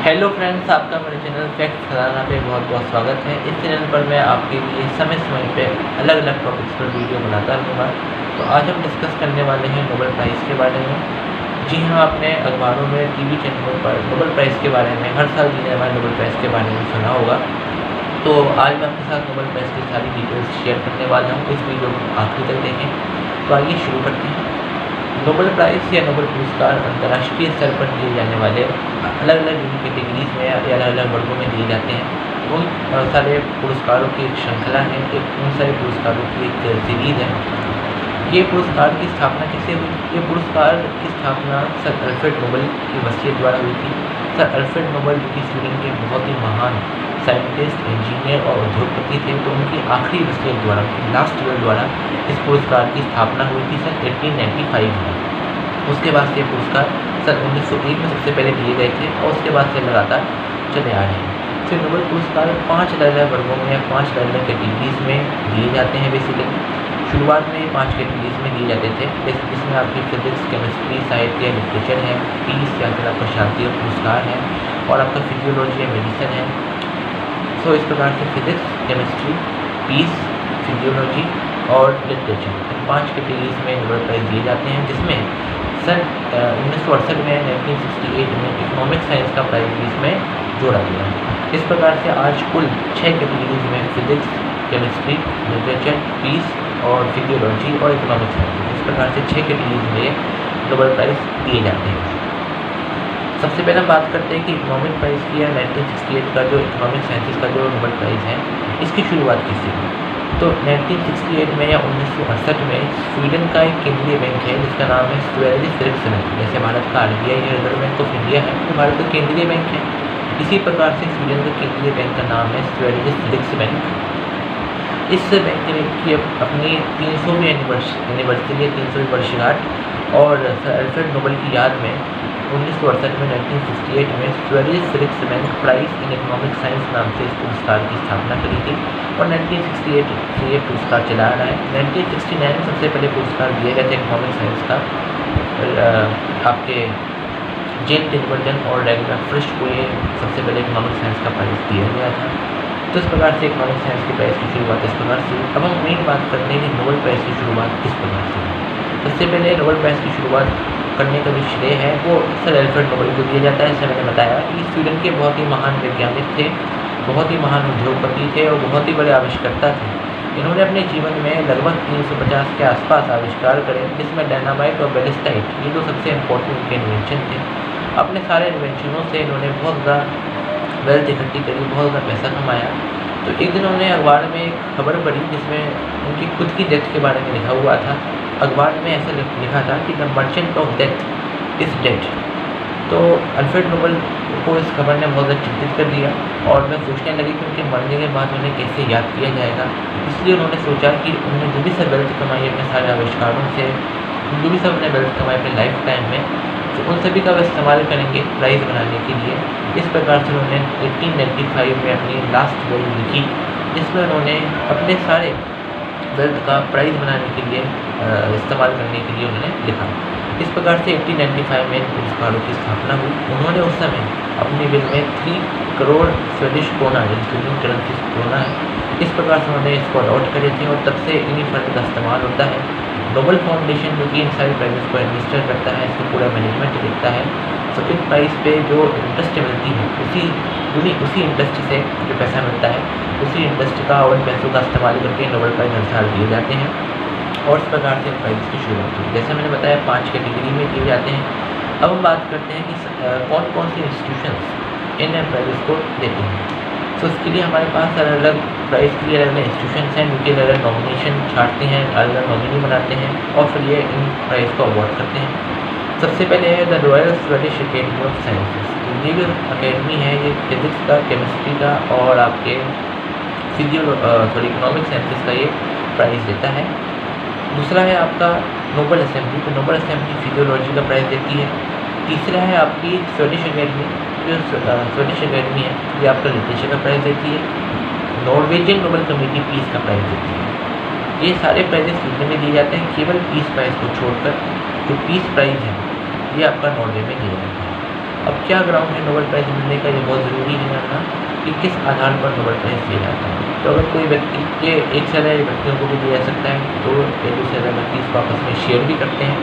Hello friends, आपका मेरे channel fact खजाना पे बहुत बहुत स्वागत है। इस चैनल पर मैं आपके लिए समय समय पे अलग अलग टॉपिक्स पर वीडियो बनाता रहूँगा। तो आज हम डिस्कस करने वाले हैं नोबेल प्राइज़ के बारे में। जी हाँ, आपने अखबारों में, टीवी चैनलों पर नोबेल प्राइज़ के बारे में, हर साल दिए जाने वाले नोबेल प्राइज़ के बारे में सुना होगा। तो आज मैं आपके साथ नोबेल प्राइज़ की सारी डिटेल्स शेयर करने वाला हूँ। इस वीडियो को आखिर तक देखें। तो आइए शुरू करते हैं। नोबेल प्राइज़ या नोबेल पुरस्कार अंतर्राष्ट्रीय स्तर पर दिए जाने वाले अलग अलग कैटेगरीज में या अलग अलग वर्गों में दिए जाते हैं। उन सारे पुरस्कारों की एक श्रृंखला है, उन सारे पुरस्कारों की एक सीरीज़ है। ये पुरस्कार की स्थापना कैसे हुई? ये पुरस्कार की स्थापना सर अल्फ्रेड नोबेल की वसीयत द्वारा हुई थी। सर अल्फ्रेड नोबेल जो कि स्वीडन के बहुत ही महान साइंटिस्ट, इंजीनियर और उद्योगपति थे, तो उनकी आखिरी वसीयत द्वारा, उनकी लास्ट विल द्वारा इस पुरस्कार की स्थापना हुई थी सन 1895 में। उसके बाद से पुरस्कार सन 1901 में सबसे पहले दिए गए थे और उसके बाद से लगातार चले आ रहे हैं। फिर नोबेल पुरस्कार 5 अलग अलग वर्गों में या 5 अलग अलग कैटेगरीज में दिए जाते हैं। बेसिकली शुरुआत में 5 कैटेगरीज में दिए जाते थे, जिसमें आपकी फिजिक्स, केमिस्ट्री, साहित्य, लिटरेचर है, पीस या फिर आपका शांति पुरस्कार है, और आपका फिजियोलॉजी या मेडिसिन है। सो इस प्रकार से फिजिक्स, केमिस्ट्री, पीस, फिजियोलॉजी और लिटरेचर, इन 5 कैटेगरीज में नोबेल प्राइज़ दिए जाते हैं, जिसमें सन 1968 में 1968 में इकोनॉमिक साइंस का प्राइज़ भी इसमें जोड़ा गया। इस प्रकार से आज कुल 6 कैटेगरीज में फिजिक्स, केमिस्ट्री, लिटरेचर, पीस और फिजियोलॉजी और इकोनॉमिक साइंस, इस प्रकार से 6 कैटेगरीज में नोबेल प्राइज़ दिए जाते हैं। सबसे पहले हम बात करते हैं कि इकोनॉमिक प्राइज़ की या 1968 का जो इकोनॉमिक साइंसेस का जो नोबेल प्राइज़ है, इसकी शुरुआत किससे हुई? तो 1968 में या 1968 में स्वीडन का एक केंद्रीय बैंक है जिसका नाम है स्वेरिज रिक्सबैंक। जैसे भारत का RBI है, रिजर्व बैंक ऑफ इंडिया है, तो भारत का केंद्रीय बैंक है। इसी प्रकार से स्वीडन का केंद्रीय बैंक का नाम है स्वेरिज रिक्सबैंक। इस बैंक ने की अपनी 300वीं एनिवर्सरी या 300वीं वर्षगांठ और सर अल्फ्रेड नोबेल की याद में 1968 में 1968 में Sveriges Riksbank prize in economic science नाम से इस पुरस्कार की स्थापना करी थी और 1968 से ये पुरस्कार चला आ रहा है। 1969 में सबसे पहले पुरस्कार दिए गए थे इकोनॉमिक साइंस का आपके जेन टिनबर्जन और रेगुलर फ्रिस्ट को ये सबसे पहले इकोनॉमिक साइंस का प्राइज़ दिया गया था। तो इस प्रकार से इकोनॉमिक साइंस की प्राइज़ की शुरुआत इस प्रकार से। अब हम मेन बात करते हैं कि नोबेल प्राइज़ की शुरुआत किस प्रकार से हुई। सबसे पहले नोबेल प्राइज़ की शुरुआत करने का जो श्रेय है वो सर अल्फ्रेड नोबेल को दिया जाता है। जैसे मैंने बताया कि स्वीडन के बहुत ही महान वैज्ञानिक थे, बहुत ही महान उद्योगपति थे और बहुत ही बड़े आविष्कर्ता थे। इन्होंने अपने जीवन में लगभग 350 के आसपास आविष्कार करे, जिसमें डायनामाइट और बैलिस्टाइट, ये दो सबसे इम्पोर्टेंट उनके इन्वेंशन थे। अपने सारे इन्वेंशनों से इन्होंने बहुत ज़्यादा वेल्थ इकट्ठी करी, बहुत ज़्यादा पैसा कमाया। तो एक दिन उन्होंने अखबार में एक खबर पढ़ी जिसमें उनकी खुद की डेथ के बारे में लिखा हुआ था। अखबार में ऐसा लिखा था कि the merchant of death is dead. तो अल्फ्रेड नोबेल को इस खबर ने बहुत ज़्यादा चिंतित कर दिया और मैं सोचने लगी कि उनके मरने के बाद उन्हें कैसे याद किया जाएगा। इसलिए उन्होंने सोचा कि उन्होंने जो भी सब वेल्थ कमाई अपने सारे आविष्कारों से, जो भी सब अपने वेल्थ कमाई अपने लाइफ टाइम में, तो उन सभी का वे इस्तेमाल करेंगे प्राइज़ बनाने के लिए। इस प्रकार से उन्होंने 1895 में अपनी लास्ट विल लिखी, जिसमें उन्होंने अपने सारे वेल्थ का प्राइज़ बनाने के लिए इस्तेमाल करने के लिए उन्होंने लिखा। इस प्रकार से 1895 में इन पुरस्कारों की स्थापना हुई। उन्होंने उस समय अपनी विल में 3 crore Swedish krona, Swedish currency krona है, इस प्रकार से उन्होंने इसको अलॉट करे थे और तब से इन्हीं फंड का इस्तेमाल होता है। नोबेल फाउंडेशन जो कि इन सारे प्राइज़ को एडमिनिस्टर करता है, इसको पूरा मैनेजमेंट देखता है। तो इन प्राइज़ पे जो इंटरेस्ट मिलती है उसी इंटरेस्ट से जो पैसा मिलता है, उसी इंटरेस्ट का और पैसों का इस्तेमाल करके नोबेल प्राइज़ हर साल दिए जाते हैं और इस प्रकार से इन प्राइज़ की शुरुआत हुई। जैसे मैंने बताया 5 कैटेगरी में दिए जाते हैं। अब हम बात करते हैं कि कौन कौन से इंस्टीट्यूशंस इन प्राइज़ को देते हैं। तो इसके लिए हमारे पास अलग अलग प्राइज़ के लिए अलग अलग इंस्टीट्यूशंस हैं, जो कि अलग अलग नॉमिनेशन छाँटते हैं, अलग अलग नॉमिनी बनाते हैं और फिर ये इन प्राइज़ को अवार्ड करते हैं। सबसे पहले है the royal Swedish academy of sciences. ये जो अकेडमी है ये फिजिक्स का, केमिस्ट्री का और आपके इकोनॉमिक साइंसेस का ये प्राइज़ देता है। दूसरा है आपका नोबेल असेंबली, तो नोबेल असेंबली फिजियोलॉजी का प्राइज़ देती है। तीसरा है आपकी स्वीडिश अकेडमी, जो स्वीडिश अकेडमी है ये आपका लिटरेचर का प्राइज़ देती है। नॉर्वेजियन नोबेल कमेटी पीस का प्राइज़ देती है। ये सारे प्राइजेस स्वीडन में दिए जाते हैं, केवल पीस प्राइज़ को छोड़कर। जो पीस प्राइज़ है ये आपका नॉर्वे में दिया जाता है। अब क्या ग्राउंड है नोबेल प्राइज़ मिलने का, ये बहुत ज़रूरी है जानना कि किस आधार पर नोबेल प्राइज़ दिया जाता है। तो अगर कोई व्यक्ति, ये एक से ज़्यादा व्यक्तियों को भी दिया जा सकता है, तो एक से ज़्यादा व्यक्ति इसको आपस में शेयर भी करते हैं।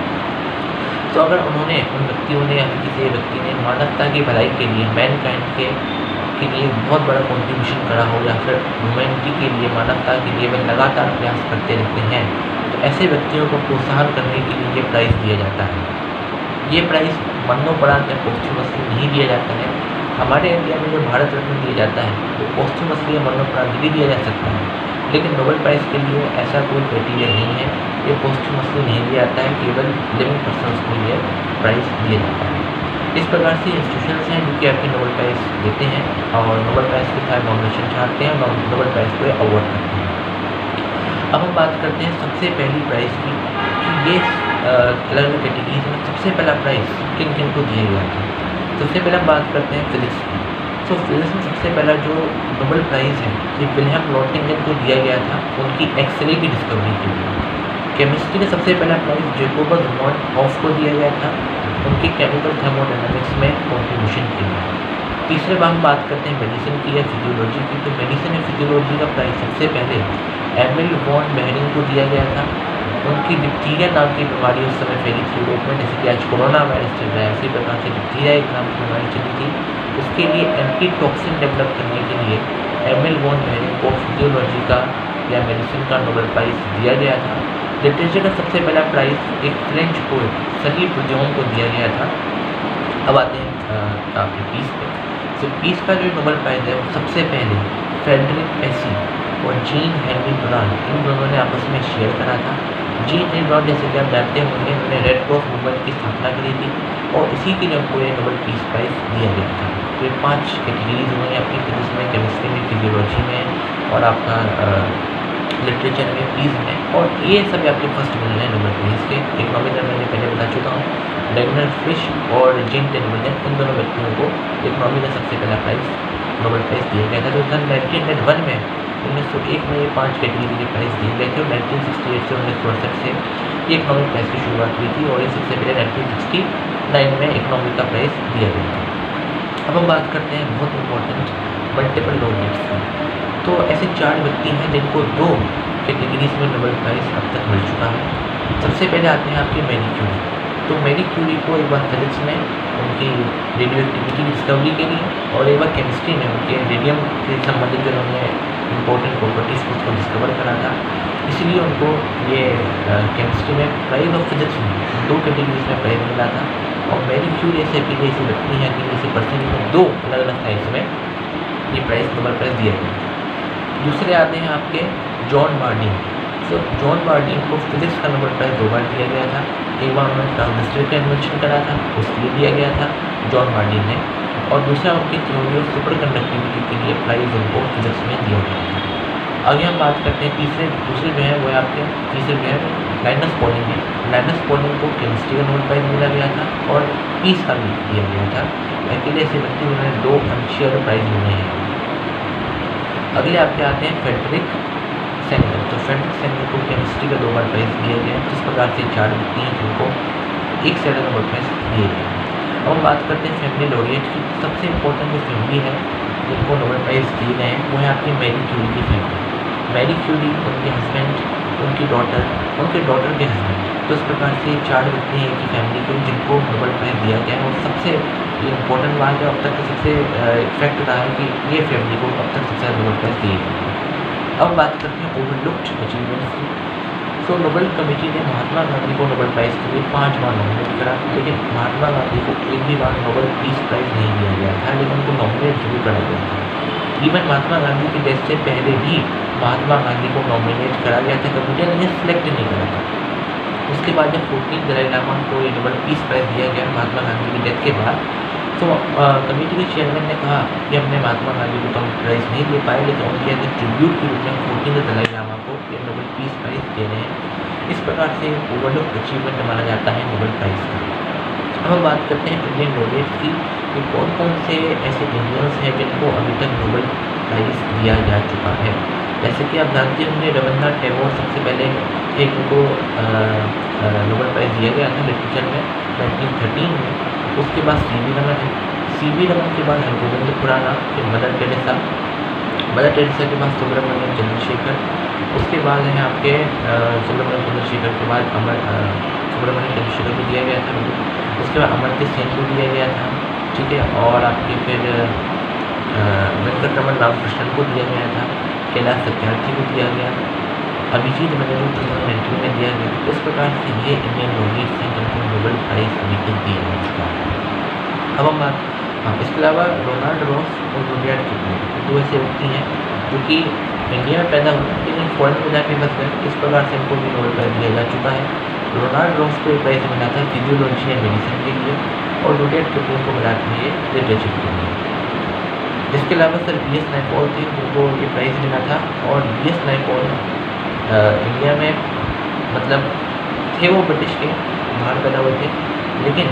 तो अगर उन्होंने, उन व्यक्तियों ने या फिर किसी व्यक्ति ने मानवता की भलाई के लिए, मैनकाइंड के लिए बहुत बड़ा कॉन्ट्रीब्यूशन करा हो, या फिर ह्यूमैनिटी के लिए, मानवता के लिए वह लगातार प्रयास करते रहते हैं, तो ऐसे व्यक्तियों को प्रोत्साहन करने के लिए ये प्राइज़ दिया जाता है। ये प्राइज़ मरणोपरांत या पोस्टुमसली नहीं दिया जाता है। हमारे इंडिया में जो भारत रत्न दिया जाता है वो पोस्टुमसली या मरणोपरांत भी दिया जा सकता है, लेकिन नोबेल प्राइज़ के लिए ऐसा कोई क्राइटेरिया नहीं है। ये पोस्टुमसली नहीं दिया जाता है, केवल लिविंग पर्सन्स को ये प्राइज़ दिया जाता है। इस प्रकार से इंस्टीट्यूशंस हैं जो कि आपके नोबेल प्राइज़ देते हैं और नोबेल प्राइज़ के साथ नॉमिनेशन चाहते हैं और नोबेल प्राइज़ को अवार्ड करते हैं। अब हम बात करते हैं सबसे पहली प्राइज़ की, कि ये अलग अलग कैटेगरीज में सबसे पहला प्राइज़ किन किन को दिया गया था। सबसे पहले हम बात करते हैं फिजिक्स की। तो फिजिक्स में सबसे पहला जो नोबेल प्राइज़ है ये विलियम नॉटिंगम को दिया गया था उनकी एक्सरे की डिस्कवरी के लिए। केमिस्ट्री में सबसे पहला प्राइज़ जैकोबस वॉन हॉफ को दिया गया था उनकी केमिकल थर्मोडायनामिक्स में कॉन्ट्रीब्यूशन के लिए। तीसरे बार हम बात करते हैं मेडिसिन की या फिजियोलॉजी की। तो मेडिसिन या फिजियोलॉजी का प्राइज़ सबसे पहले एमिल वॉन बेहरिंग को दिया गया था। उनकी डिप्थीरिया नाम की बीमारी उस समय फैली थी यूरोप में, जैसे कि आज कोरोना वायरस चल रहा है, उसी प्रकार से डिप्थीरिया एक नाम की बीमारी चली थी। उसके लिए एंटीटॉक्सिन डेवलप करने के लिए एमिल वॉन बेहरिंग को फिजियोलॉजी का या मेडिसिन का नोबेल प्राइज़ दिया गया था। लिटरेचर का सबसे पहला प्राइज़ एक फ्रेंच पोएट सली बुर्जोन को दिया गया था। अब आते हैं आपके पीस पे। तो पीस का जो नोबेल प्राइज़ है वो सबसे पहले फ्रेडरिक पेसी और जीन हेनरी डुरांट, इन दोनों ने आपस में शेयर करा था। जीन हेनरी डुरांट, जैसे कि आप जानते होंगे, उन्होंने रेड क्रॉस मूवमेंट की स्थापना करी थी और इसी के लिए उनको ये नोबेल पीस प्राइज़ दिया गया था। तो ये 5 कैटेगरीज हुई आपकी फिजिक्स में, केमिस्ट्री में, फिजियोलॉजी में और आपका लिटरेचर में, पीस में, और ये सब आपके फर्स्ट मिल रहे हैं नोबेल प्राइज़ के। इकोनॉमिक में मैंने पहले बता चुका हूँ, डैनियल फिश और जीन टेनबल्डन, इन दोनों व्यक्तियों को इकोनॉमी का सबसे पहला प्राइज़ नोबेल प्राइज़ दिया गया था। जो सन 1901 में 1901 में ये 5 कैटेगरी के प्राइज़ दिए गए थे और 1968 से 1968 से ये इकोनॉमिक प्राइज़ की शुरुआत हुई थी और ये सबसे पहले 1969 में इकोनॉमिक का प्राइज़ दिया गया था। अब हम बात करते हैं बहुत इंपॉर्टेंट मल्टीपल लॉरेट्स की। तो ऐसे 4 व्यक्ति हैं जिनको 2 कैटेगरीज में नोबेल प्राइज़ अब तक मिल चुका है। सबसे पहले आते हैं आपके मैरी क्यूरी। तो मैरी क्यूरी को एक बार फिजिक्स में उनकी रेडियो एक्टिविटी की डिस्कवरी के लिए और एक बार केमिस्ट्री में उनके रेडियम से संबंधित जो उन्होंने इम्पोर्टेंट प्रॉपर्टीज़ को उसको डिस्कवर करा था, इसलिए उनको ये केमिस्ट्री में प्राइज़ और फिजिक्स में 2 कैटेगरीज में प्राइज़ मिला था। और मैरी क्यूरी ऐसे अकेले ऐसी व्यक्ति हैं, अकेले ऐसे पर्सन को 2 अलग अलग साइंस में ये प्राइज़ नोबेल प्राइज़ दिया गया। दूसरे आते हैं आपके जॉन बार्डिन। तो जॉन बार्डिन को फिजिक्स का नोबेल प्राइज़ 2 बार दिया गया था। एक बार उन्होंने ट्रांजिस्टर का इन्वेंशन करा था, उसके लिए दिया गया था जॉन बार्डिन ने, और दूसरा उनकी थ्योरी ऑफ सुपर कंडक्टिविटी के लिए प्राइज़ उनको फिजिक्स में दिया गया था। आगे हम बात करते हैं दूसरे जो है वो है आपके तीसरे जो है लाइनस पॉलिंग है। लाइनस पॉलिंग को केमिस्ट्री का नोबेल प्राइज़ मिला गया था और पीस का भी दिया गया था। अकेले ऐसे व्यक्ति उन्होंने 2 अनशेयर्ड प्राइज़ मिले हैं। अगले आपके आते हैं फ्रेडरिक सेंगर। तो फ्रेडरिक सेंगर को केमिस्ट्री का 2 बार प्राइज़ दिया गया। जिस प्रकार से 4 व्यक्ति हैं जिनको एक से ज़्यादा नोबेल प्राइज़ दिए गए। अब हम बात करते हैं फैमिली लॉरिएट की। सबसे इम्पोर्टेंट जो फैमिली है जिनको नोबेल प्राइज़ दिए गए हैं वो है आपकी मैरी क्यूरी की फैमिली। मैरी क्यूरी, उनके हस्बैंड, उनकी डॉटर, उनके डॉटर के हस्बैंड। तो इस प्रकार से 4 व्यक्ति हैं एक ही फैमिली के जिनको नोबेल प्राइज़ दिया गया है। और सबसे इम्पोर्टेंट बात है, अब तक का सबसे इफेक्ट रहा है कि ये फैमिली को अब तक सबसे ज़्यादा नोबेल प्राइज़ दिए गए। अब बात करते हैं ओवरलुक्ड अचीवमेंट्स की। तो नोबेल कमेटी ने महात्मा गांधी को नोबेल प्राइज़ के लिए 5 बार नॉमिनेट करा, लेकिन महात्मा गांधी को एक भी बार नोबेल पीस प्राइज़ नहीं दिया गया था, लेकिन उनको नॉमिनेट जरूर करा गया था। इवन महात्मा गांधी की डेथ से पहले भी महात्मा गांधी को नॉमिनेट करा गया था, कमेटी ने सिलेक्ट नहीं करा था। उसके बाद जब 14 दलाई लामा को ये नोबेल पीस प्राइज़ दिया गया महात्मा गांधी की डेथ के बाद, तो कमेटी के चेयरमैन ने कहा कि हमने महात्मा गांधी को तो हम प्राइज़ नहीं दे पाए, लेकिन उनके एज ए ट्रिब्यूट के रूप में 14 दलाई लामा को ये नोबेल पीस प्राइज़ दे रहे हैं। इस प्रकार से ओवरलुक्ड अचीवमेंट माना जाता है नोबेल प्राइज़ का। अब हम बात करते हैं इंडियन लॉरेट्स की कि कौन कौन से ऐसे इंडियंस हैं जिनको अभी तक नोबेल प्राइज़ दिया जा चुका है। जैसे कि आप जानते होंगे रविन्द्रनाथ टैगोर सबसे पहले थे जिनको नोबेल प्राइज़ दिया गया था लिटरेचर में 1913 में। उसके बाद सीवी रमन है, सीवी रमन के बाद हरगोविंद खुराना, फिर मदर टेरेसा के बाद सुब्रमण्यम चंद्रशेखर, उसके बाद है आपके सुब्रमण्यम चंद्रशेखर के बाद सुब्रमण्यम चंद्रशेखर को दिया गया था। उसके बाद अमर्त्य सेन को दिया गया था, ठीक है। और आपके फिर वेंकटरमन रामकृष्णन को दिया गया था, कैलाश सत्यार्थी को दिया गया, अभिजीत बनर्जी को 2019 में दिया गया। इस प्रकार से ये इंडियन लॉरेट्स हैं जिनको नोबेल प्राइज़ अभी तक दिया जा चुका है। अब हम बात इसके अलावा रोनाल्ड रॉस और रुडयार्ड किपलिंग, दो ऐसे व्यक्ति हैं जो कि इंडिया में पैदा हुए लेकिन फॉरेन में जाके बस गए। इस प्रकार से इनको भी नोबेल प्राइज़ दिया जा चुका है। रोनाल्ड रॉस को प्राइज़ मिला था फिजियोलॉजी या मेडिसिन के लिए, और रुडयार्ड किपलिंग को मिला था ये लिटरेचर के लिए। इसके अलावा सर BS नायपॉल थे जिनको ये प्राइज़ मिला था, और BS नायपॉल इंडिया में मतलब थे, वो ब्रिटिश के बाहर पैदा हुए थे लेकिन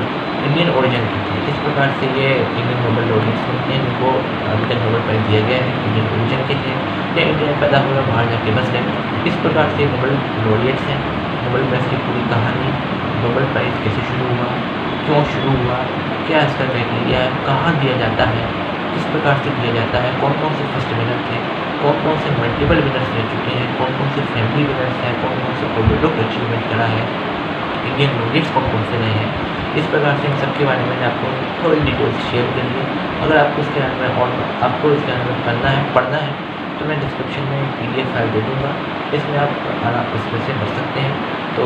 इंडियन ओरिजिन के थे। इस प्रकार से ये इंडियन नोबेल लॉरेट्स होते हैं जिनको अभी तक नोबेल प्राइज़ दिया गया है, इंडियन ओरिजिन के थे या इंडिया में पैदा हुए बाहर जाके बस गए। इस प्रकार से नोबेल लॉरेट्स हैं। नोबेल प्राइज़ की पूरी कहानी, नोबेल प्राइज़ कैसे शुरू हुआ, क्यों शुरू हुआ, क्या इसका क्राइटेरिया है, कहाँ दिया जाता है, किस प्रकार से दिया जाता है, कौन कौन से फर्स्ट विनर थे, कौन कौन से मल्टीपल विनर्स रह चुके हैं, कौन कौन से फैमिली विनर्स हैं, कौन कौन से प्रोजेक्ट अचीवमेंट करा है, इंडियन लॉरेट्स कौन कौन से रहे हैं। इस प्रकार से इन सब के बारे में आपको थोड़ी डिटेल्स शेयर करिए। अगर आपको इसके बारे में और आपको इसके बारे में पढ़ना है तो मैं डिस्क्रिप्शन में PDF फाइल दे दूँगा, इसमें आप इसमें से पढ़ सकते हैं। तो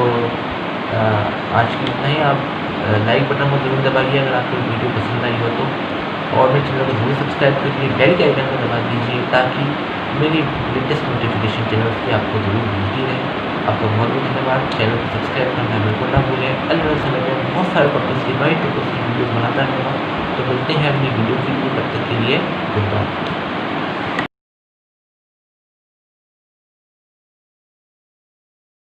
आज की इतना ही। आप लाइक बटन को जरूर दबाइए अगर आपको वीडियो पसंद आई हो तो, और मेरे चैनल को जरूर सब्सक्राइब करके बेल के आइकन को दबा दीजिए ताकि मेरी लेटेस्ट नोटिफिकेशन चैनल की आपको जरूर मिलती रहे। आपका बहुत बहुत धन्यवाद। चैनल को सब्सक्राइब करना बिल्कुल ना भूलें। अलग अलग समय में बहुत सारे टॉपिक्स की वाइड टॉपिक्स की वीडियो बनाता रहूँगा। तो मिलते हैं अपनी वीडियो के लिए, तब तक के लिए गुड बाय।